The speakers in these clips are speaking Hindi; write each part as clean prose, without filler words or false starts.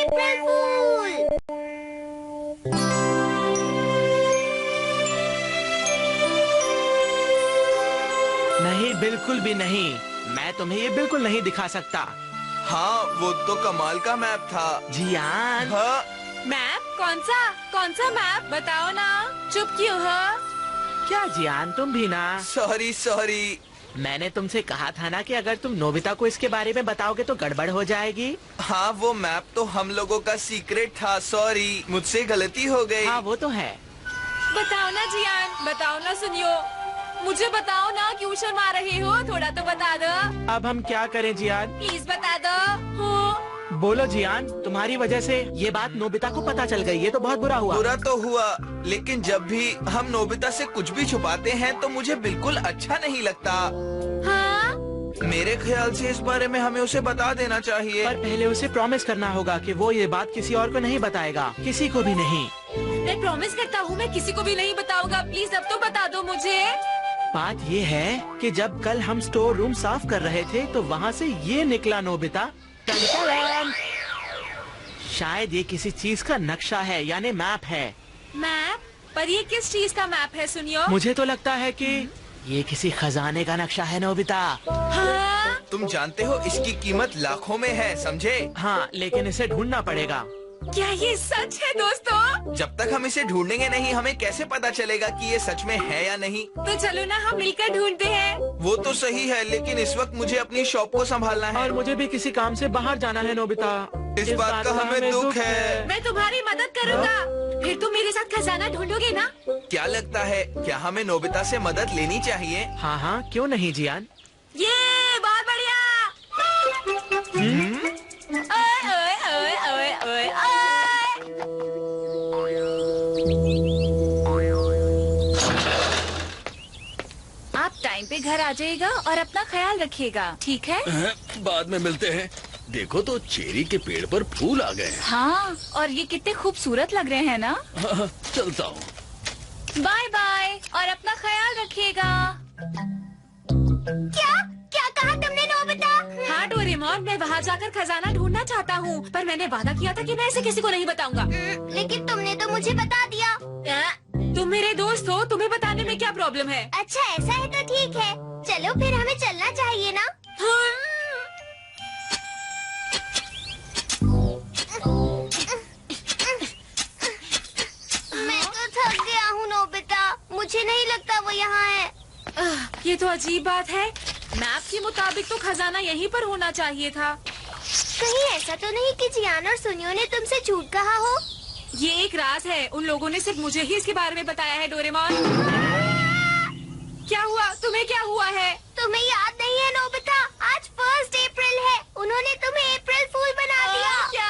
अप्रैल फूल। नहीं, बिल्कुल भी नहीं। मैं तुम्हें ये बिल्कुल नहीं दिखा सकता। हाँ, वो तो कमाल का मैप था। जियान। हाँ? मैप? कौन सा मैप? बताओ ना। चुप क्यों हो? क्या जियान, तुम भी ना? सॉरी। मैंने तुमसे कहा था ना कि अगर तुम नोबिता को इसके बारे में बताओगे तो गड़बड़ हो जाएगी। हाँ, वो मैप तो हम लोगों का सीक्रेट था। सॉरी, मुझसे गलती हो गई। हाँ, वो तो है। बताओ ना जियान, बताओ ना सुनियो। मुझे बताओ ना, क्यों शर्मा रहे हो? थोड़ा तो बता दो। अब हम क्या करें जियान? प्लीज बता दो। हो? बोलो जियान, तुम्हारी वजह से ये बात नोबिता को पता चल गई। ये तो बहुत बुरा हुआ। बुरा तो हुआ, लेकिन जब भी हम नोबिता से कुछ भी छुपाते हैं तो मुझे बिल्कुल अच्छा नहीं लगता। हाँ? मेरे ख्याल से इस बारे में हमें उसे बता देना चाहिए। पर पहले उसे प्रॉमिस करना होगा कि वो ये बात किसी और को नहीं बताएगा, किसी को भी नहीं। मैं प्रॉमिस करता हूँ मैं किसी को भी नहीं बताऊंगा। प्लीज अब तो बता दो मुझे। बात ये है कि जब कल हम स्टोर रूम साफ कर रहे थे तो वहाँ से ये निकला नोबिता। टन-टन! शायद ये किसी चीज का नक्शा है, यानी मैप है। मैप? पर ये किस चीज का मैप है सुनियो? मुझे तो लगता है कि ये किसी खजाने का नक्शा है नोबिता। हाँ? तुम जानते हो इसकी कीमत लाखों में है, समझे? हाँ, लेकिन इसे ढूंढना पड़ेगा। क्या ये सच है दोस्तों? जब तक हम इसे ढूंढेंगे नहीं, हमें कैसे पता चलेगा कि ये सच में है या नहीं? तो चलो ना हम मिलकर ढूंढते हैं। वो तो सही है, लेकिन इस वक्त मुझे अपनी शॉप को संभालना है। और मुझे भी किसी काम से बाहर जाना है नोबिता। इस बात का हमें दुख है। मैं तुम्हारी मदद करूँगा। फिर तुम मेरे साथ खजाना ढूंढोगे ना? क्या लगता है, क्या हमें नोबिता से मदद लेनी चाहिए? हाँ, क्यों नहीं जियान? ये बहुत बढ़िया। ओए ओए ओए ओए ओए ओए। आप टाइम पे घर आ जाइएगा और अपना ख्याल रखिएगा, ठीक है? बाद में मिलते हैं। देखो तो चेरी के पेड़ पर फूल आ गए हैं। हाँ, और ये कितने खूबसूरत लग रहे हैं ना? चलता हूँ। बाय बाय, और अपना ख्याल रखिएगा। क्या कहा तुमने नोबिता? हाँ डोरेमोन, मैं वहाँ जाकर खजाना ढूंढना चाहता हूँ, पर मैंने वादा किया था कि मैं इसे किसी को नहीं बताऊंगा। लेकिन तुमने तो मुझे बता दिया। तुम मेरे दोस्त हो, तुम्हें बताने में क्या प्रॉब्लम है? अच्छा ऐसा है तो ठीक है, चलो फिर हमें चलना चाहिए ना। मैं तो थक गया हूँ नोबिता, मुझे नहीं लगता वो यहाँ है। ये तो अजीब बात है। मैप के मुताबिक तो खजाना यहीं पर होना चाहिए था। कहीं ऐसा तो नहीं कि जियान और सुनियो ने तुमसे झूठ कहा हो? ये एक राज है, उन लोगों ने सिर्फ मुझे ही इसके बारे में बताया है डोरेमोन। क्या हुआ? तुम्हें क्या हुआ है? तुम्हें याद नहीं है नोबिता, आज 1 अप्रैल है। उन्होंने तुम्हें अप्रैल फूल बना दिया। क्या?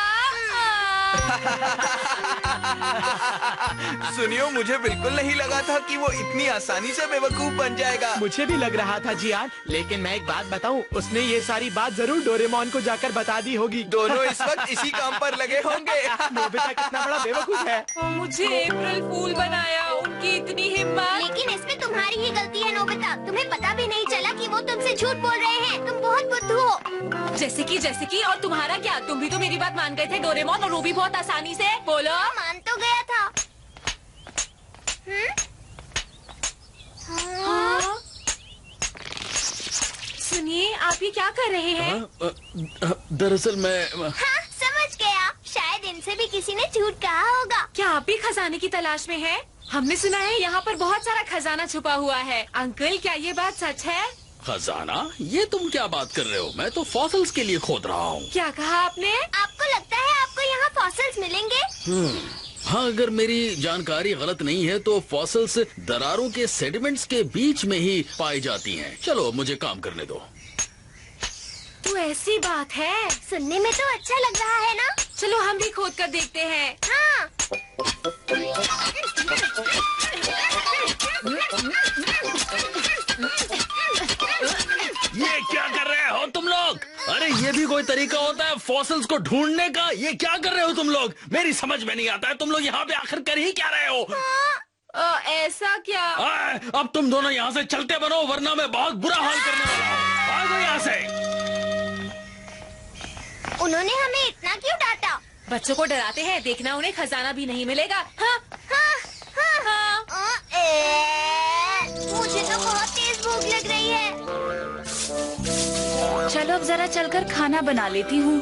सुनियो, मुझे बिल्कुल नहीं लगा था कि वो इतनी आसानी से बेवकूफ बन जाएगा। मुझे भी लग रहा था जियान, लेकिन मैं एक बात बताऊं, उसने ये सारी बात जरूर डोरेमोन को जाकर बता दी होगी। दोनों इस वक्त इसी काम पर लगे होंगे। नोबिता कितना बड़ा बेवकूफ है। मुझे अप्रैल फूल बनाया, उनकी इतनी हिम्मत। लेकिन इसमें तुम्हारी ही गलती है नोबिता, तुम्हें पता भी नहीं चला कि वो तुमसे झूठ बोल रहे हैं। तुम बहुत बुद्धू हो। जैसे कि और तुम्हारा क्या? तुम भी तो मेरी बात मान गए थे डोरेमोन, और वो भी बहुत आसानी से। बोलो। मान तो गया था। हाँ? सुनिए, आप ये क्या कर रहे हैं? दरअसल मैं हाँ, समझ गया, शायद इनसे भी किसी ने झूठ कहा होगा। क्या आप भी खजाने की तलाश में हैं? हमने सुना है यहाँ पर बहुत सारा खजाना छुपा हुआ है। अंकल, क्या ये बात सच है? खजाना? ये तुम क्या बात कर रहे हो? मैं तो फॉसिल्स के लिए खोद रहा हूँ। क्या कहा आपने? आपको लगता है आपको यहाँ फॉसिल्स मिलेंगे? हाँ, अगर मेरी जानकारी गलत नहीं है तो फॉसिल्स दरारों के सेडिमेंट्स के बीच में ही पाई जाती हैं। चलो मुझे काम करने दो। तो ऐसी बात है। सुनने में तो अच्छा लग रहा है ना? चलो हम भी खोद कर देखते हैं। हाँ। ये क्या कर रहे हो तुम लोग? अरे ये भी कोई तरीका होता है फॉसिल्स को ढूंढने का? ये क्या कर रहे हो तुम लोग? मेरी समझ में नहीं आता है, तुम लोग यहाँ पे आखिर कर ही क्या रहे हो? ऐसा क्या? अब तुम दोनों यहाँ से चलते बनो, वरना मैं बहुत बुरा हाल करने वाला हूँ। भागो यहाँ से। उन्होंने हमें इतना क्यों डांटा? बच्चों को डराते हैं, देखना उन्हें खजाना भी नहीं मिलेगा। हाँ हाँ, हाँ। हाँ। मुझे तो बहुत तेज भूख लग रही है। चलो अब जरा चलकर खाना बना लेती हूँ।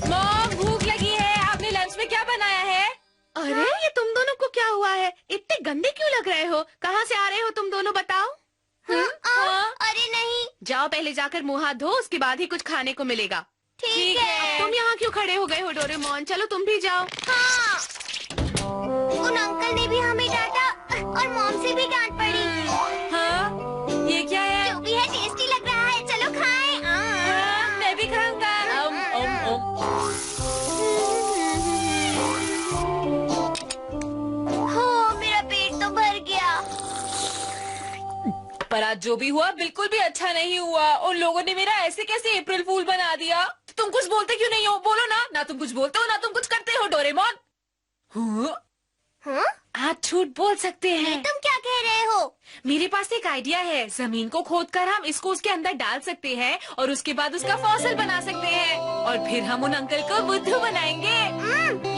मॉम, भूख लगी है। आपने लंच में क्या बनाया है? अरे ये तुम दोनों को क्या हुआ है? इतने गंदे क्यों लग रहे हो? कहाँ से आ रहे हो तुम दोनों, बताओ। हाँ। अरे नहीं। जाओ पहले जाकर मुंह हाथ धो, उसके बाद ही कुछ खाने को मिलेगा। ठीक है। तुम यहाँ क्यों खड़े हो गए हो डोरेमोन? चलो तुम भी जाओ। हाँ। उन अंकल ने भी हमें डांटा और मॉम से भी डांट पड़ी। हाँ, ये क्या है? जो भी है टेस्टी लग रहा है, चलो खाएं। हाँ, मैं भी खाऊंगा। हो, मेरा पेट तो भर गया। पर आज जो भी हुआ बिल्कुल भी अच्छा नहीं हुआ। उन लोगों ने मेरा ऐसे कैसे अप्रैल फूल बना दिया। तुम कुछ बोलते क्यों नहीं हो? बोलो ना। ना तुम कुछ बोलते हो ना तुम कुछ करते हो डोरेमोन। हाँ? आज झूठ बोल सकते ये हैं। तुम क्या कह रहे हो? मेरे पास एक आइडिया है। जमीन को खोदकर हम इसको उसके अंदर डाल सकते हैं और उसके बाद उसका फॉसिल बना सकते हैं और फिर हम उन अंकल को बुद्धू बनाएंगे।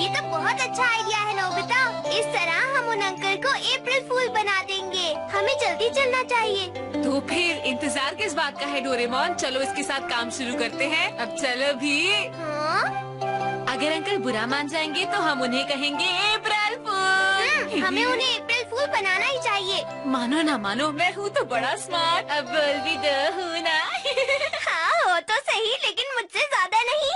ये तो बहुत अच्छा आइडिया है नोबिता। इस तरह हम उन अंकल को अप्रैल फूल बना देंगे। हमें जल्दी चलना चाहिए। तो फिर इंतजार किस बात का है डोरेमोन? चलो इसके साथ काम शुरू करते हैं। अब चलो भी। हाँ? अगर अंकल बुरा मान जाएंगे तो हम उन्हें कहेंगे अप्रैल फूल। हमें उन्हें अप्रैल फूल बनाना ही चाहिए। मानो ना मानो, मैं हूँ तो बड़ा स्मार्ट। अब बोल भी दो, हूँ ना। हाँ हो तो सही, लेकिन मुझसे ज्यादा नहीं।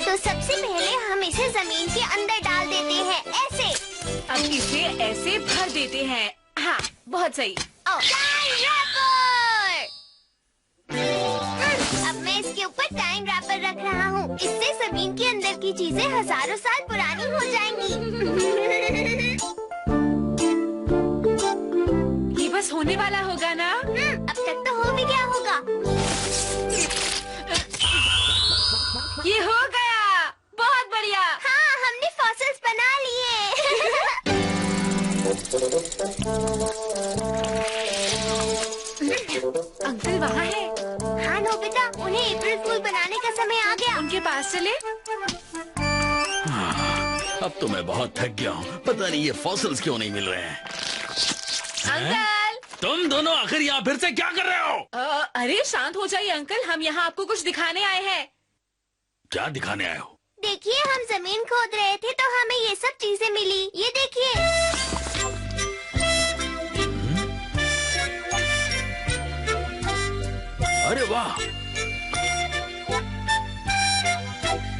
तो सबसे पहले हम इसे जमीन के अंदर डाल देते हैं, ऐसे। अब इसे ऐसे भर देते हैं। हाँ, बहुत सही। Time wrapper. अब मैं इसके ऊपर टाइम रैपर रख रहा हूँ। इससे जमीन के अंदर की चीजें हजारों साल पुरानी हो जाएंगी। ये बस होने वाला होगा ना? अब तक तो हो भी गया होगा। ये हो गया, बहुत बढ़िया। हाँ, हमने फॉसिल्स बना लिए। अंकल वहाँ है। हाँ नोबिता, उन्हें अप्रैल फूल बनाने का समय आ गया। उनके पास चले। अब तो मैं बहुत थक गया हूँ। पता नहीं ये फॉसिल्स क्यों नहीं मिल रहे हैं। अंकल, तुम दोनों आखिर यहाँ फिर से क्या कर रहे हो? अरे शांत हो जाइए अंकल, हम यहाँ आपको कुछ दिखाने आए हैं। क्या दिखाने आए हो? देखिए, हम जमीन खोद रहे थे तो हमें ये सब चीजें मिली। ये देखिए। अरे वाह,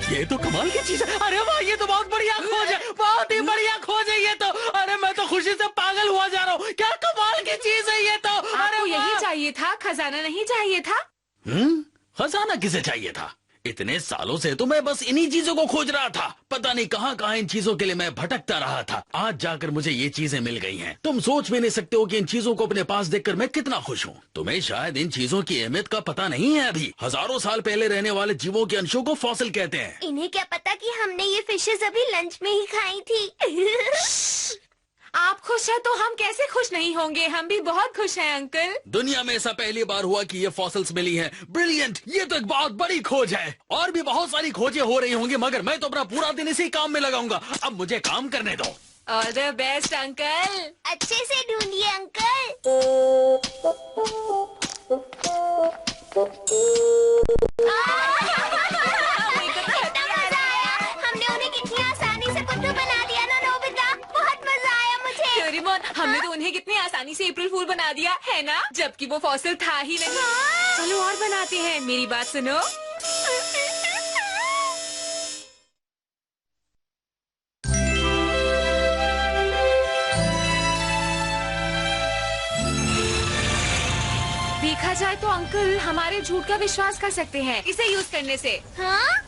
ये तो कमाल की चीज है। अरे वाह, ये तो बहुत बढ़िया खोज है, बहुत ही बढ़िया खोज है ये तो। अरे मैं तो खुशी से पागल हुआ जा रहा हूँ। क्या कमाल की चीज है ये तो। अरे आपको यही वाह। चाहिए था, खजाना नहीं चाहिए था। खजाना किसे चाहिए था? इतने सालों से तो मैं बस इन्हीं चीजों को खोज रहा था। पता नहीं कहाँ कहाँ इन चीजों के लिए मैं भटकता रहा था। आज जाकर मुझे ये चीजें मिल गई हैं। तुम सोच भी नहीं सकते हो कि इन चीजों को अपने पास देखकर मैं कितना खुश हूँ। तुम्हें शायद इन चीजों की अहमियत का पता नहीं है। अभी हजारों साल पहले रहने वाले जीवों के अंशों को फॉसिल कहते हैं। इन्हें क्या पता कि हमने ये फिशेस अभी लंच में ही खाई थी। आप खुश हैं तो हम कैसे खुश नहीं होंगे? हम भी बहुत खुश हैं अंकल। दुनिया में ऐसा पहली बार हुआ कि ये फॉसिल्स मिली हैं। ब्रिलियंट, ये तो एक बहुत बड़ी खोज है। और भी बहुत सारी खोजें हो रही होंगी, मगर मैं तो अपना पूरा दिन इसी काम में लगाऊंगा। अब मुझे काम करने दो। All the best uncle. अच्छे से ढूंढिए अंकल। कितना मजा आया। हमने उन्हें कितनी आसानी से बुद्धू बना दिया ना नोबिता। बहुत मजा आया मुझे। डोरेमोन, हमने तो उन्हें कितनी आसानी से अप्रैल फूल बना दिया है ना, जबकि वो फॉसिल था ही नहीं। चलो और बनाते हैं। मेरी बात सुनो। देखा जाए तो अंकल हमारे झूठ का विश्वास कर सकते हैं इसे यूज करने से। हाँ?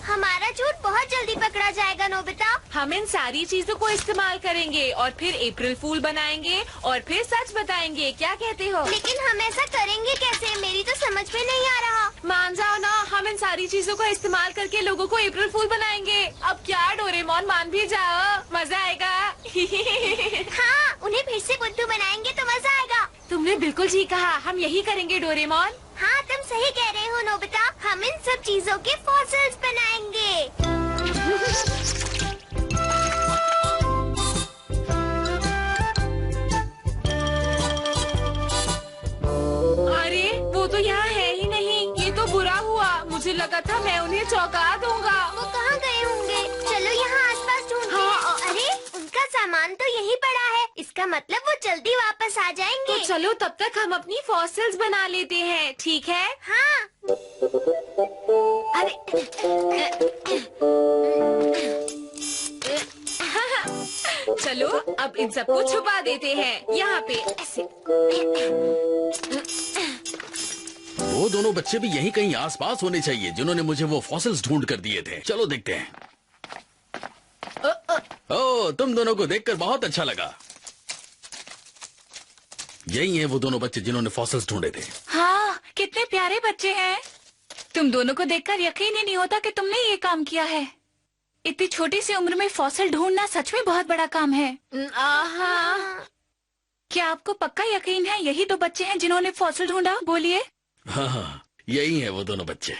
हमारा झूठ बहुत जल्दी पकड़ा जाएगा नोबिता। हम इन सारी चीजों को इस्तेमाल करेंगे और फिर अप्रैल फूल बनाएंगे और फिर सच बताएंगे। क्या कहते हो? लेकिन हम ऐसा करेंगे कैसे? मेरी तो समझ में नहीं आ रहा। मान जाओ ना, हम इन सारी चीजों का इस्तेमाल करके लोगों को अप्रैल फूल बनाएंगे। अब क्या डोरेमोन, मान भी जाओ, मजा आएगा। हाँ, उन्हें फिर से बुद्धू बनाएंगे तो मजा आएगा। तुमने बिल्कुल ठीक कहा, हम यही करेंगे डोरेमोन। हाँ, तुम सही कह रहे हो नोबिता, हम इन सब चीजों के फॉसिल्स बनाएंगे। अरे वो तो यहाँ है ही नहीं, ये तो बुरा हुआ। मुझे लगा था मैं उन्हें चौंका दूंगा। वो कहाँ गए होंगे? चलो यहाँ आसपास ढूंढते हैं। अरे उनका सामान तो यहीं पड़ा है, इसका मतलब वो जल्दी वापस आ जाएंगे। तो चलो तब तक हम अपनी फॉसिल्स बना लेते हैं, ठीक है? हाँ। अरे चलो अब इन सबको छुपा देते हैं यहाँ पे ऐसे। वो दोनों बच्चे भी यहीं कहीं आसपास होने चाहिए जिन्होंने मुझे वो फॉसिल्स ढूंढ कर दिए थे। चलो देखते हैं। ओह, तुम दोनों को देखकर बहुत अच्छा लगा। यही है वो दोनों बच्चे जिन्होंने फॉसिल्स ढूंढे थे। हाँ, कितने प्यारे बच्चे हैं। तुम दोनों को देखकर यकीन ही नहीं होता कि तुमने ये काम किया है। इतनी छोटी सी उम्र में फॉसिल ढूंढना सच में बहुत बड़ा काम है। क्या आपको पक्का यकीन है यही दो बच्चे हैं जिन्होंने फॉसिल ढूंढा? बोलिए। हाँ, यही है वो दोनों बच्चे।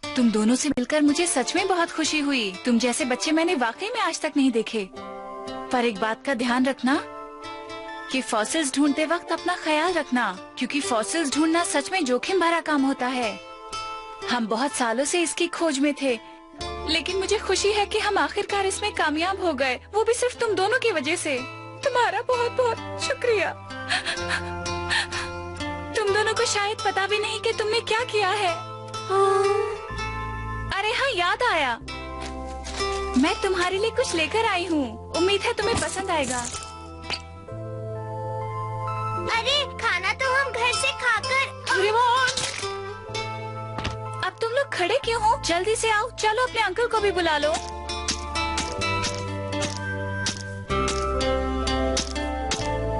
तुम दोनों से मिलकर मुझे सच में बहुत खुशी हुई। तुम जैसे बच्चे मैंने वाकई में आज तक नहीं देखे। पर एक बात का ध्यान रखना कि फॉसिल्स ढूंढते वक्त अपना ख्याल रखना, क्योंकि फॉसिल्स ढूंढना सच में जोखिम भरा काम होता है। हम बहुत सालों से इसकी खोज में थे, लेकिन मुझे खुशी है कि हम आखिरकार इसमें कामयाब हो गए, वो भी सिर्फ तुम दोनों की वजह से। तुम्हारा बहुत बहुत शुक्रिया। तुम दोनों को शायद पता भी नहीं कि तुमने क्या किया है। अरे हाँ, याद आया, मैं तुम्हारे लिए कुछ लेकर आई हूँ। उम्मीद है तुम्हें पसंद आएगा। अरे खाना तो हम घर से खाकर। अब तुम लोग खड़े क्यों हो? जल्दी से आओ, चलो अपने अंकल को भी बुला लो।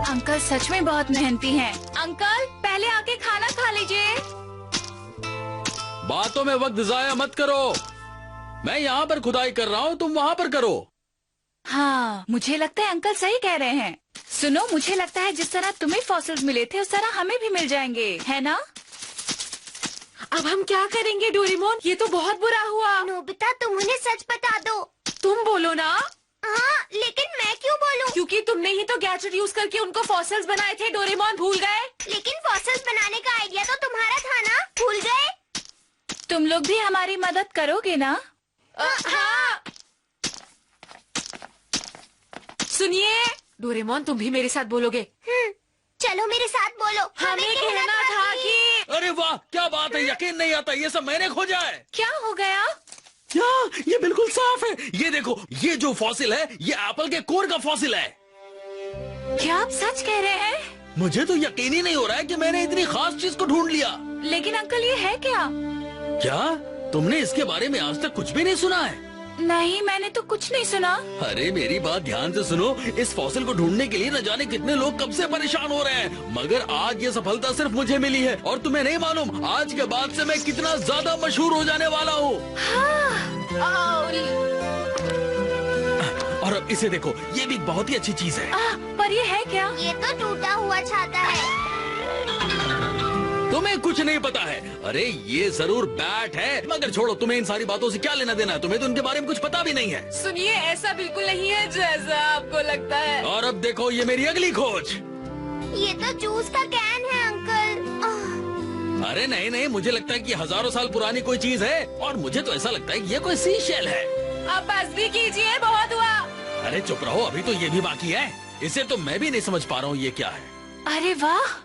अंकल सच में बहुत मेहनती हैं। अंकल पहले आके खाना खा लीजिए। बातों में वक्त जाया मत करो। मैं यहाँ पर खुदाई कर रहा हूँ, तुम वहाँ पर करो। हाँ, मुझे लगता है अंकल सही कह रहे हैं। सुनो, मुझे लगता है जिस तरह तुम्हें फॉसिल्स मिले थे उस तरह हमें भी मिल जाएंगे, है ना? अब हम क्या करेंगे डोरेमोन? ये तो बहुत बुरा हुआ। नोबिता, तुम उन्हें सच बता दो। तुम बोलो ना। हाँ, लेकिन मैं क्यों बोलूं? क्योंकि तुमने ही तो गैजेट यूज करके उनको फॉसिल्स बनाए थे। डोरेमोन भूल गए? लेकिन फॉसिल्स बनाने का आइडिया तो तुम्हारा था ना, भूल गए? तुम लोग भी हमारी मदद करोगे ना? हाँ। सुनिए डोरेमोन, तुम भी मेरे साथ बोलोगे? चलो मेरे साथ बोलो। हमें कहना था कि। अरे वाह, क्या बात है, यकीन नहीं आता, ये सब मैंने खोजा है। क्या हो गया? क्या? ये बिल्कुल साफ है। ये देखो, ये जो फॉसिल है ये एप्पल के कोर का फॉसिल है। क्या आप सच कह रहे हैं? मुझे तो यकीन ही नहीं हो रहा है कि मैंने इतनी खास चीज को ढूंढ लिया। लेकिन अंकल ये है क्या? क्या तुमने इसके बारे में आज तक कुछ भी नहीं सुना है? नहीं, मैंने तो कुछ नहीं सुना। अरे मेरी बात ध्यान से सुनो, इस फॉसिल को ढूंढने के लिए न जाने कितने लोग कब से परेशान हो रहे हैं, मगर आज ये सफलता सिर्फ मुझे मिली है। और तुम्हें नहीं मालूम आज के बाद से मैं कितना ज्यादा मशहूर हो जाने वाला हूँ। और अब इसे देखो, ये भी एक बहुत ही अच्छी चीज है। पर ये है क्या? ये तो टूटा हुआ छाता है। तुम्हें कुछ नहीं पता है। अरे ये जरूर बैट है, मगर छोड़ो, तुम्हें इन सारी बातों से क्या लेना देना है? तुम्हें तो उनके बारे में कुछ पता भी नहीं है। सुनिए, ऐसा बिल्कुल नहीं है जैसा आपको लगता है। और अब देखो, ये मेरी अगली खोज। ये तो जूस का कैन है अंकल। अरे नहीं नहीं, मुझे लगता है कि हजारों साल पुरानी कोई चीज है, और मुझे तो ऐसा लगता है कि ये कोई सी शेल है। अब बस भी कीजिए, बहुत हुआ। अरे चुप रहो, अभी तो ये भी बाकी है। इसे तो मैं भी नहीं समझ पा रहा हूँ ये क्या है। अरे वाह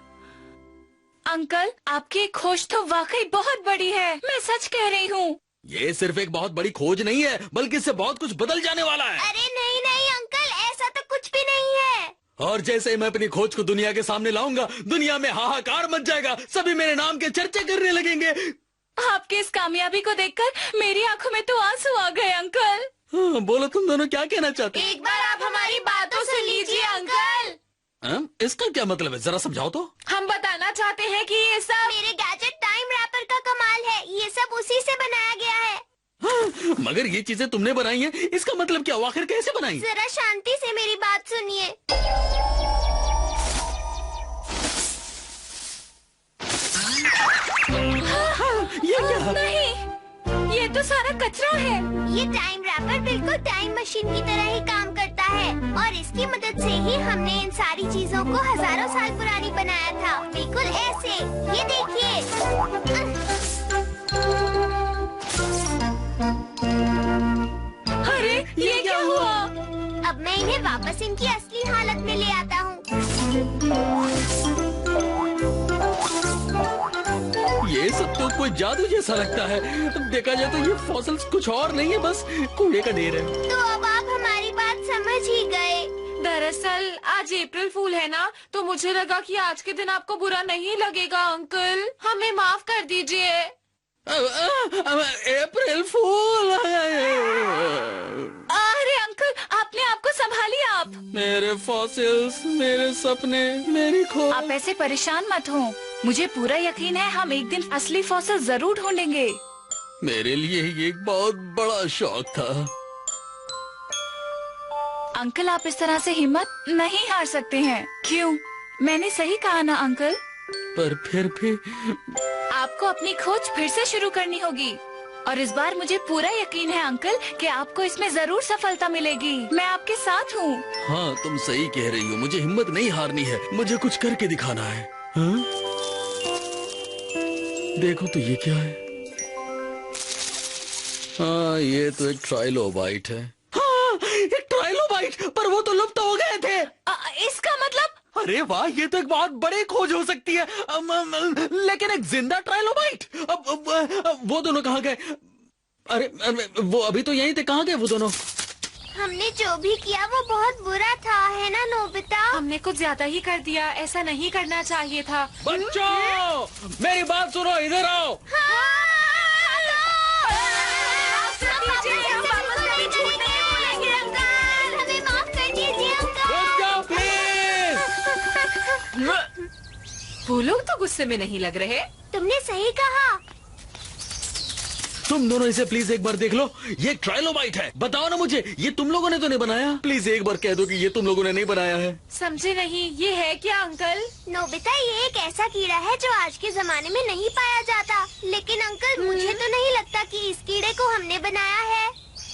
अंकल, आपकी खोज तो वाकई बहुत बड़ी है, मैं सच कह रही हूँ। ये सिर्फ एक बहुत बड़ी खोज नहीं है, बल्कि इससे बहुत कुछ बदल जाने वाला है। अरे नहीं नहीं अंकल, ऐसा तो कुछ भी नहीं है। और जैसे ही मैं अपनी खोज को दुनिया के सामने लाऊंगा, दुनिया में हाहाकार मच जाएगा, सभी मेरे नाम के चर्चे करने लगेंगे। आपकी इस कामयाबी को देखकर मेरी आंखों में तो आंसू आ गए अंकल। हाँ, बोलो तुम दोनों क्या कहना चाहते हो? एक बार आप हमारी बातों से लीजिए अंकल। इसका क्या मतलब है, जरा समझाओ तो। हम बताना चाहते हैं कि ये सब मेरे गैजेट टाइम रैपर का कमाल है, ये सब उसी से बनाया गया है। हाँ, मगर ये चीजें तुमने बनाई हैं, इसका मतलब क्या? आखिर कैसे बनाई? जरा शांति से मेरी बात सुनिए। ये क्या? नहीं, ये तो सारा कचरा है। ये टाइम रैपर बिल्कुल टाइम मशीन की तरह ही काम करता है और इसकी मदद से ही हमने इन सारी चीजों को हजारों साल पुरानी बनाया था, बिल्कुल ऐसे। ये देखिए। अरे ये क्या हुआ? अब मैं इन्हें वापस इनकी असली हालत में ले आता हूँ। ये सब तो कोई जादू जैसा लगता है। देखा जाए तो ये फॉसिल्स कुछ और नहीं है, बस कूड़े का ढेर है। तो अब आप हमारी बात समझ ही गए। दरअसल आज अप्रैल फूल है ना, तो मुझे लगा कि आज के दिन आपको बुरा नहीं लगेगा अंकल। हमें माफ कर दीजिए। अप्रैल फूल। अरे अंकल, आपने आपको संभालिए। आप मेरे फॉसिल्स, मेरे सपने, मेरी खोज। आप ऐसे परेशान मत हो। मुझे पूरा यकीन है हम एक दिन असली फॉसिल जरूर ढूंढेंगे। मेरे लिए ये एक बहुत बड़ा शौक था। अंकल, आप इस तरह से हिम्मत नहीं हार सकते हैं। क्यों? मैंने सही कहा ना अंकल? पर फिर भी आपको अपनी खोज फिर से शुरू करनी होगी और इस बार मुझे पूरा यकीन है अंकल कि आपको इसमें जरूर सफलता मिलेगी। मैं आपके साथ हूँ। हाँ, तुम सही कह रही हो। मुझे हिम्मत नहीं हारनी है। मुझे कुछ करके दिखाना है। हाँ? देखो तो ये क्या है? हाँ, ये तो एक ट्राइलोबाइट है। हाँ, एक ट्राइलोबाइट, पर वो तो लुप्त हो गए थे। इसका मतलब? अरे वाह, ये तो एक बहुत बड़ी खोज हो सकती है। लेकिन एक जिंदा ट्राइलोबाइट, अब वो दोनों कहाँ गए? अरे वो अभी तो यहीं थे। कहाँ गए वो दोनों? हमने जो भी किया वो बहुत बुरा था, है ना नोबिता? हमने कुछ ज्यादा ही कर दिया। ऐसा नहीं करना चाहिए था। बच्चों, मेरी बात सुनो, इधर आओ। हमें माफ कर दीजिए अंकल। रुक जाओ प्लीज। वो लोग तो गुस्से में नहीं लग रहे। तुमने सही कहा। तुम दोनों इसे प्लीज एक बार देख लो। ये एक ट्राइलोबाइट है। बताओ ना मुझे, ये तुम लोगों ने तो नहीं बनाया? प्लीज एक बार कह दो कि ये तुम लोगों ने नहीं बनाया है। समझे नहीं, ये है क्या अंकल? नोबिता, ये एक ऐसा कीड़ा है जो आज के जमाने में नहीं पाया जाता। लेकिन अंकल, मुझे तो नहीं लगता कि इस कीड़े को हमने बनाया है।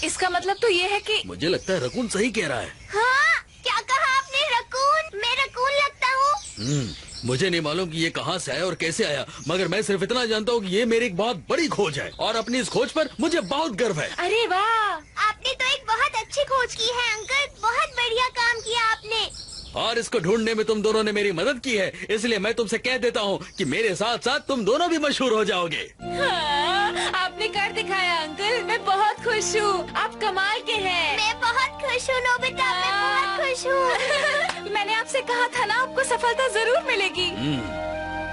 इसका मतलब तो ये है कि मुझे लगता है रकून सही कह रहा है। हाँ, क्या कहा आपने? रकून? मैं रकून लगता हूँ? मुझे नहीं मालूम कि ये कहाँ से आया और कैसे आया, मगर मैं सिर्फ इतना जानता हूँ कि ये मेरी एक बहुत बड़ी खोज है और अपनी इस खोज पर मुझे बहुत गर्व है। अरे वाह, आपने तो एक बहुत अच्छी खोज की है अंकल। बहुत बढ़िया काम किया आपने। और इसको ढूंढने में तुम दोनों ने मेरी मदद की है, इसलिए मैं तुमसे कह देता हूँ कि मेरे साथ साथ तुम दोनों भी मशहूर हो जाओगे। हाँ, आपने कर दिखाया अंकल। मैं बहुत खुश हूँ। आप कमाल के हैं। मैं बहुत खुश हूँ नोबिता, मैं बहुत खुश हूँ। मैंने आपसे कहा था ना, आपको सफलता जरूर मिलेगी।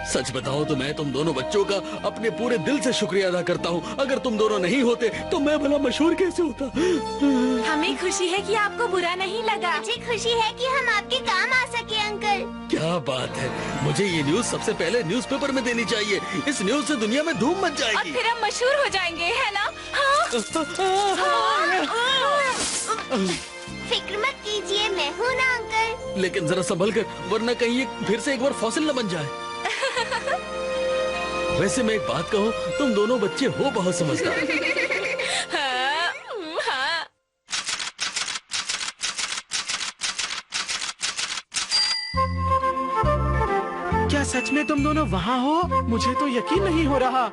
सच बताओ तो मैं तुम दोनों बच्चों का अपने पूरे दिल से शुक्रिया अदा करता हूँ। अगर तुम दोनों नहीं होते तो मैं भला मशहूर कैसे होता। हमें खुशी है कि आपको बुरा नहीं लगा। मुझे खुशी है कि हम आपके काम आ सके अंकल। क्या बात है, मुझे ये न्यूज सबसे पहले न्यूज़पेपर में देनी चाहिए। इस न्यूज से दुनिया में धूम मच और जाएगी। फिर हम मशहूर हो जाएंगे, है ना? फिक्र मत कीजिए, मैं हूँ ना अंकल। लेकिन जरा संभल कर, वरना कहीं ये फिर से एक बार फॉसिल न बन जाए। वैसे मैं एक बात कहूँ, तुम दोनों बच्चे हो बहुत समझदार। हाँ, हाँ। क्या सच में तुम दोनों वहाँ हो? मुझे तो यकीन नहीं हो रहा।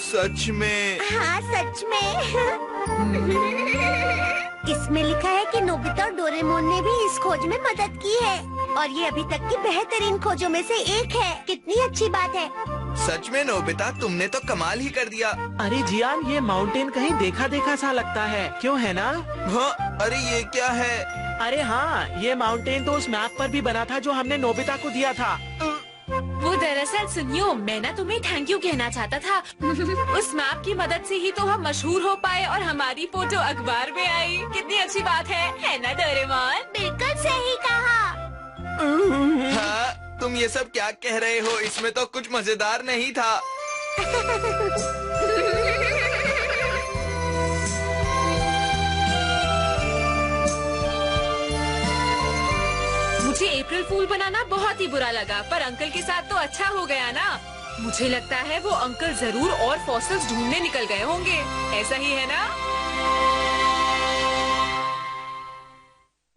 सच में? हाँ, सच में। इसमें लिखा है कि नोबिता और डोरेमोन ने भी इस खोज में मदद की है और ये अभी तक की बेहतरीन खोजों में से एक है। कितनी अच्छी बात है। सच में नोबिता, तुमने तो कमाल ही कर दिया। अरे जियान, ये माउंटेन कहीं देखा देखा सा लगता है, क्यों है ना? हाँ, अरे ये क्या है? अरे हाँ, ये माउंटेन तो उस मैप पर भी बना था जो हमने नोबिता को दिया था। वो दरअसल सुनियो, मैं ना तुम्हें थैंक यू कहना चाहता था। उस मैप की मदद से ही तो हम मशहूर हो पाए और हमारी फोटो अखबार में आई। कितनी अच्छी बात है ना डोरेमोन? बिल्कुल सही कहा। हाँ, तुम ये सब क्या कह रहे हो? इसमें तो कुछ मजेदार नहीं था। मुझे अप्रैल फूल बनाना बहुत ही बुरा लगा, पर अंकल के साथ तो अच्छा हो गया ना। मुझे लगता है वो अंकल जरूर और फॉसिल्स ढूंढने निकल गए होंगे। ऐसा ही है ना?